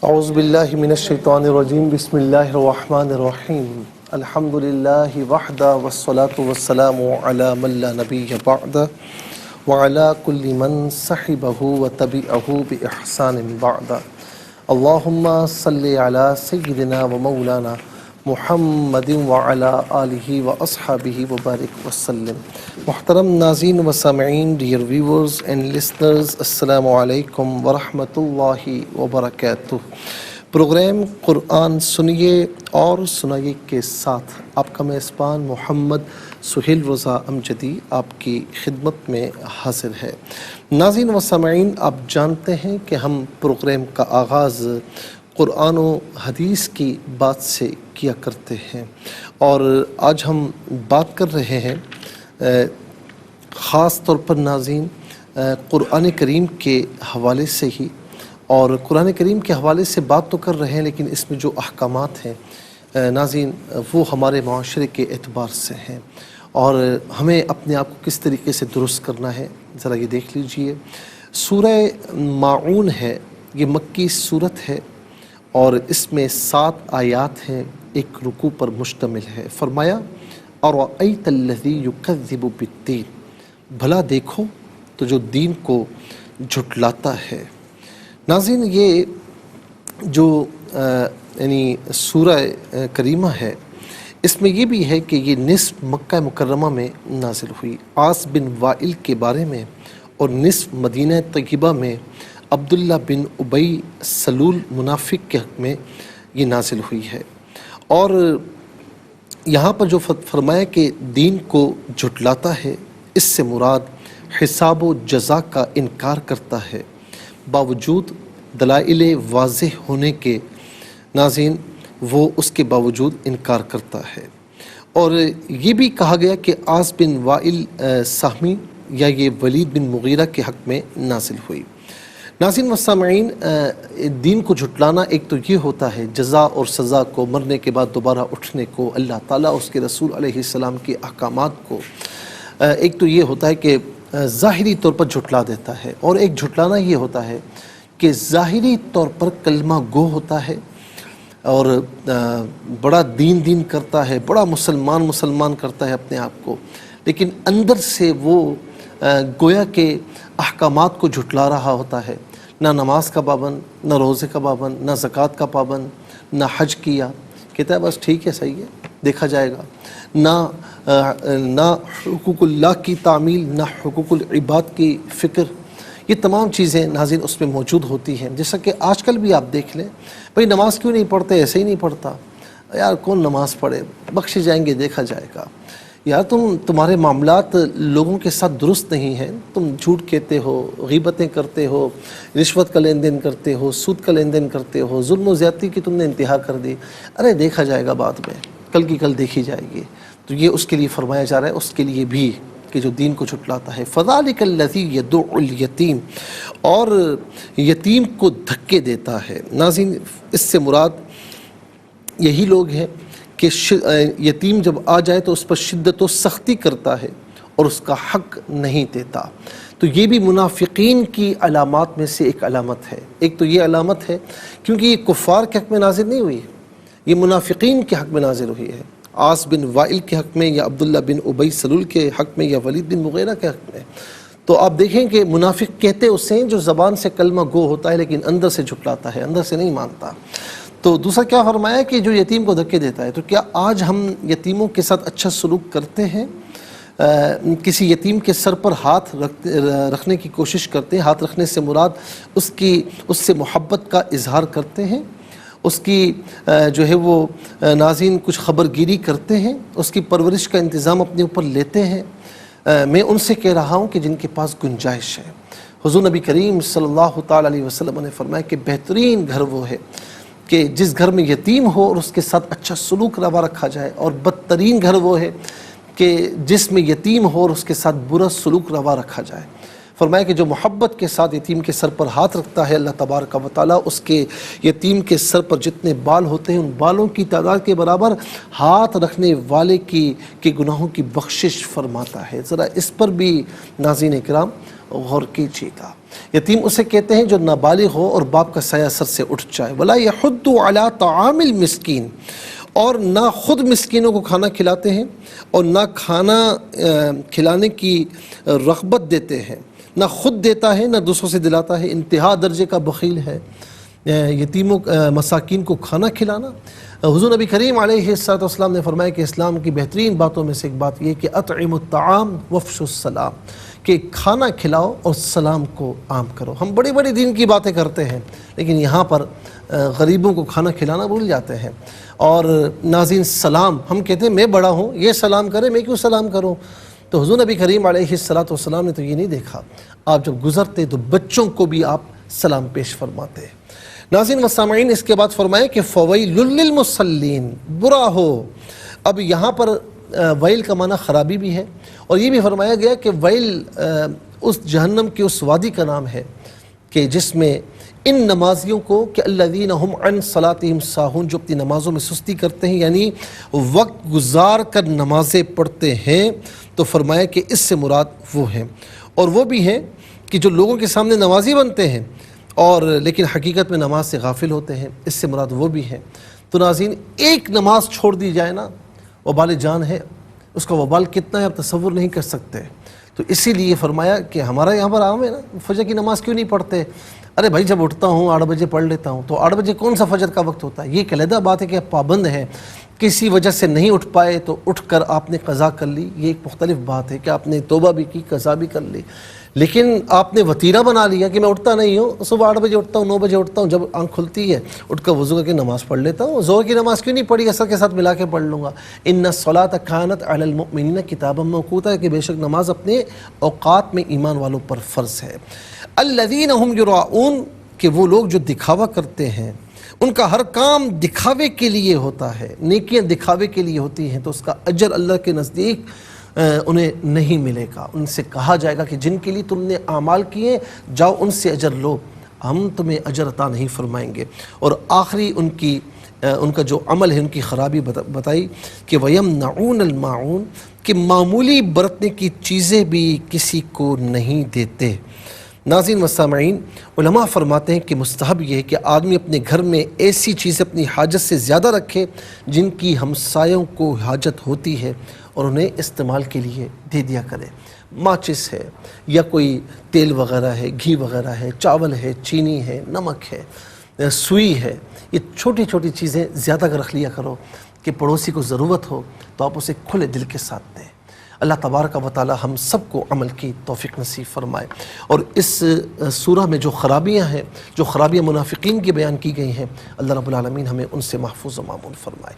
اعوذ باللہ من الشیطان الرجیم بسم اللہ الرحمن الرحیم الحمد للہ وحدہ والصلاة والسلام علی من لا نبی بعد وعلی کل من صحبہ وتبعہ بإحسان بعد اللہم صلی علی سیدنا و مولانا محمد وعلی آلہ واصحابہ وبارک وسلم۔ محترم ناظرین و سامعین، ڈیئر ویورز اینڈ لسنرز، السلام علیکم ورحمۃ اللہ وبرکاتہ۔ پروگرام قرآن سنیے اور سنائیے کے ساتھ آپ کا میزبان محمد سہیل رضا امجدی آپ کی خدمت میں حاضر ہے۔ ناظرین و سامعین، آپ جانتے ہیں کہ ہم پروگرام کا آغاز قرآن و حدیث کی بات سے کیا کرتے ہیں، اور آج ہم بات کر رہے ہیں خاص طور پر ناظرین قرآن کریم کے حوالے سے ہی، اور قرآن کریم کے حوالے سے بات تو کر رہے ہیں لیکن اس میں جو احکامات ہیں ناظرین وہ ہمارے معاشرے کے اعتبار سے ہیں، اور ہمیں اپنے آپ کو کس طریقے سے درست کرنا ہے ذرا یہ دیکھ لیجئے۔ سورہ ماعون ہے، یہ مکی صورت ہے اور اس میں 7 آیات ہیں، ایک رکوع پر مشتمل ہے۔ فرمایا اَرَأَيْتَ الَّذِي يُكَذِّبُ بِالدِّينِ، بھلا دیکھو تو جو دین کو جھٹلاتا ہے۔ ناظرین، یہ جو یعنی سورہ کریمہ ہے، اس میں یہ بھی ہے کہ یہ نصف مکہ مکرمہ میں نازل ہوئی، عاص بن وائل کے بارے میں، اور نصف مدینہ طیبہ میں عبداللہ بن ابی سلول منافق کے حق میں یہ نازل ہوئی ہے۔ اور یہاں پر جو فرمایا کہ دین کو جھٹلاتا ہے، اس سے مراد حساب و جزا کا انکار کرتا ہے، باوجود دلائل واضح ہونے کے ناظرین وہ اس کے باوجود انکار کرتا ہے۔ اور یہ بھی کہا گیا کہ عاص بن وائل سہمی یا یہ ولید بن مغیرہ کے حق میں نازل ہوئی۔ ناظرین و سامعین، دین کو جھٹلانا ایک تو یہ ہوتا ہے جزا اور سزا کو، مرنے کے بعد دوبارہ اٹھنے کو، اللہ تعالیٰ اس کے رسول علیہ السلام کے احکامات کو، ایک تو یہ ہوتا ہے کہ ظاہری طور پر جھٹلا دیتا ہے، اور ایک جھٹلانا یہ ہوتا ہے کہ ظاہری طور پر کلمہ گو ہوتا ہے اور بڑا دین کرتا ہے، بڑا مسلمان کرتا ہے اپنے آپ کو، لیکن اندر سے وہ گویا کہ احکامات کو جھٹلا رہا ہوتا ہے، نہ نماز کا پابند، نہ روزے کا پابند، نہ زکوٰۃ کا پابند، نہ حج کیا، کہتا ہے بس ٹھیک ہے، صحیح ہے، دیکھا جائے گا، نہ حقوق اللہ کی تعمیل، نہ حقوق العباد کی فکر، یہ تمام چیزیں ناظرین اس میں موجود ہوتی ہیں۔ جیسا کہ آج کل بھی آپ دیکھ لیں، بھئی نماز کیوں نہیں پڑھتے، ایسے ہی نہیں پڑھتا، یار کون نماز پڑھے، بخشے جائیں گے، دیکھا جائے گا، یار تمہارے معاملات لوگوں کے ساتھ درست نہیں ہیں، تم جھوٹ کہتے ہو، غیبتیں کرتے ہو، رشوت کا لین دین کرتے ہو، سود کا لین دین کرتے ہو، ظلم و زیادتی کی تم نے انتہا کر دی، ارے دیکھا جائے گا بعد میں، کل کی کل دیکھی جائے گی۔ تو یہ اس کے لیے فرمایا جا رہا ہے، اس کے لیے بھی کہ جو دین کو جھٹلاتا ہے۔ فَذَلِكَ الَّذِي يَدُعُّ الْيَتِيمَ، اور یتیم کو دھکے دیتا ہے۔ ناظرین، اس سے مراد یہی لوگ ہیں کہ یتیم جب آ جائے تو اس پر شدت و سختی کرتا ہے اور اس کا حق نہیں دیتا۔ تو یہ بھی منافقین کی علامات میں سے ایک علامت ہے۔ ایک تو یہ علامت ہے کیونکہ یہ کفار کے حق میں نازل نہیں ہوئی، یہ منافقین کے حق میں نازل ہوئی ہے، عاص بن وائل کے حق میں، یا عبداللہ بن ابی سلول کے حق میں، یا ولید بن مغیرہ کے حق میں۔ تو آپ دیکھیں کہ منافق کہتے اسے جو زبان سے کلمہ گو ہوتا ہے لیکن اندر سے جھٹلاتا ہے، اندر سے نہیں مانتا۔ تو دوسرا کیا فرمایا کہ جو یتیم کو دھکے دیتا ہے۔ تو کیا آج ہم یتیموں کے ساتھ اچھا سلوک کرتے ہیں؟ کسی یتیم کے سر پر ہاتھ رکھنے کی کوشش کرتے ہیں، ہاتھ رکھنے سے مراد اس سے محبت کا اظہار کرتے ہیں، اس کی جو ہے وہ ناظرین کچھ خبر گیری کرتے ہیں، اس کی پرورش کا انتظام اپنے اوپر لیتے ہیں۔ میں ان سے کہہ رہا ہوں کہ جن کے پاس گنجائش ہے۔ حضور نبی کریم صلی اللہ تعالیٰ علیہ وسلم نے فرمایا کہ بہترین گھر وہ ہے کہ جس گھر میں یتیم ہو اور اس کے ساتھ اچھا سلوک روا رکھا جائے، اور بدترین گھر وہ ہے کہ جس میں یتیم ہو اور اس کے ساتھ برا سلوک روا رکھا جائے۔ فرمایا کہ جو محبت کے ساتھ یتیم کے سر پر ہاتھ رکھتا ہے، اللہ تبارک و تعالیٰ اس کے یتیم کے سر پر جتنے بال ہوتے ہیں ان بالوں کی تعداد کے برابر ہاتھ رکھنے والے کے گناہوں کی بخشش فرماتا ہے۔ ذرا اس پر بھی ناظرین کرام غور کیجیے گا۔ یتیم اسے کہتے ہیں جو نابالغ ہو اور باپ کا سایہ سر سے اٹھ جائے۔ ولا یحض علی طعام المسکین، اور نہ خود مسکینوں کو کھانا کھلاتے ہیں اور نہ کھانا کھلانے کی رغبت دیتے ہیں، نہ خود دیتا ہے نہ دوسروں سے دلاتا ہے، انتہا درجے کا بخیل ہے۔ یتیموں مساکین کو کھانا کھلانا، حضور نبی کریم علیہ السلام نے فرمایا کہ اسلام کی بہترین باتوں میں سے ایک بات یہ کہ اطعموا الطعام وافشوا السلام، کہ کھانا کھلاؤ اور سلام کو عام کرو۔ ہم بڑی بڑی دین کی باتیں کرتے ہیں لیکن یہاں پر غریبوں کو کھانا کھلانا بھول جاتے ہیں۔ اور ناظرین، سلام، ہم کہتے ہیں میں بڑا ہوں، یہ سلام کرے، میں کیوں سلام کروں؟ تو حضور نبی کریم علیہ السلام نے تو یہ نہیں دیکھا، آپ جب گزرتے تو بچوں کو بھی آپ سلام پیش فرماتے ہیں۔ ناظرین و سامعین، اس کے بعد فرمایا کہ فویل للمصلین، برا ہو۔ اب یہاں پر ویل کا معنی خرابی بھی ہے، اور یہ بھی فرمایا گیا کہ ویل اس جہنم کے اس وادی کا نام ہے کہ جس میں ان نمازیوں کو کہ الذین هم عن صلاتهم ساہون، جو اپنی نمازوں میں سستی کرتے ہیں، یعنی وقت گزار کر نمازیں پڑھتے ہیں، تو فرمایا کہ اس سے مراد وہ ہیں، اور وہ بھی ہیں کہ جو لوگوں کے سامنے نمازی بنتے ہیں اور لیکن حقیقت میں نماز سے غافل ہوتے ہیں، اس سے مراد وہ بھی ہیں۔ تو ناظرین، ایک نماز چھوڑ دی جائے نا، وبال جان ہے، اس کا وبال کتنا ہے آپ تصور نہیں کر سکتے۔ تو اسی لیے فرمایا کہ ہمارا یہاں پر عام ہے نا، فجر کی نماز کیوں نہیں پڑھتے؟ ارے بھائی جب اٹھتا ہوں 8 بجے پڑھ لیتا ہوں، تو 8 بجے کون سا فجر کا وقت ہوتا ہے؟ یہ ایک علیحدہ بات ہے کہ آپ پابند ہیں، کسی وجہ سے نہیں اٹھ پائے تو اٹھ کر آپ نے قضا کر لی، یہ ایک مختلف بات ہے کہ آپ نے توبہ بھی کی، قضا بھی کر لی۔ لیکن آپ نے وتیرہ بنا لیا کہ میں اٹھتا نہیں ہوں، صبح 8 بجے اٹھتا ہوں، 9 بجے اٹھتا ہوں، جب آنکھ کھلتی ہے اٹھ کر وضو کر کے نماز پڑھ لیتا ہوں، ظہر کی نماز کیوں نہیں پڑھی؟ عصر کے ساتھ ملا کے پڑھ لوں گا۔ ان الصلاۃ کانت علی المؤمنین کتابا موقوتا، کہ بے شک نماز اپنے اوقات میں ایمان والوں پر فرض ہے۔ الذین هم یراؤون، کہ وہ لوگ جو دکھاوا کرتے ہیں، ان کا ہر کام دکھاوے کے لیے ہوتا ہے، نیکیاں دکھاوے کے لیے ہوتی ہیں، تو اس کا اجر اللہ کے نزدیک انہیں نہیں ملے گا۔ ان سے کہا جائے گا کہ جن کے لیے تم نے اعمال کیے جاؤ ان سے اجر لو، ہم تمہیں اجر عطا نہیں فرمائیں گے۔ اور آخری ان کا جو عمل ہے، ان کی خرابی بتائی کہ وَيَمْنَعُونَ الْمَاعُونَ، کہ معمولی برتنے کی چیزیں بھی کسی کو نہیں دیتے۔ ناظرین و سامعین، علماء فرماتے ہیں کہ مستحب یہ ہے کہ آدمی اپنے گھر میں ایسی چیزیں اپنی حاجت سے زیادہ رکھے جن کی ہمسایوں کو حاجت ہوتی ہے، اور انہیں استعمال کے لیے دے دیا کرے۔ ماچس ہے، یا کوئی تیل وغیرہ ہے، گھی وغیرہ ہے، چاول ہے، چینی ہے، نمک ہے، سوئی ہے، یہ چھوٹی چھوٹی چیزیں زیادہ کر رکھ لیا کرو کہ پڑوسی کو ضرورت ہو تو آپ اسے کھلے دل کے ساتھ دیں۔ اللہ تبارک و تعالی ہم سب کو عمل کی توفیق نصیب فرمائے۔ اور اس سورہ میں جو خرابیاں ہیں، جو خرابیاں منافقین کی بیان کی گئی ہیں، اللہ رب العالمین ہمیں ان سے محفوظ و مامون فرمائے۔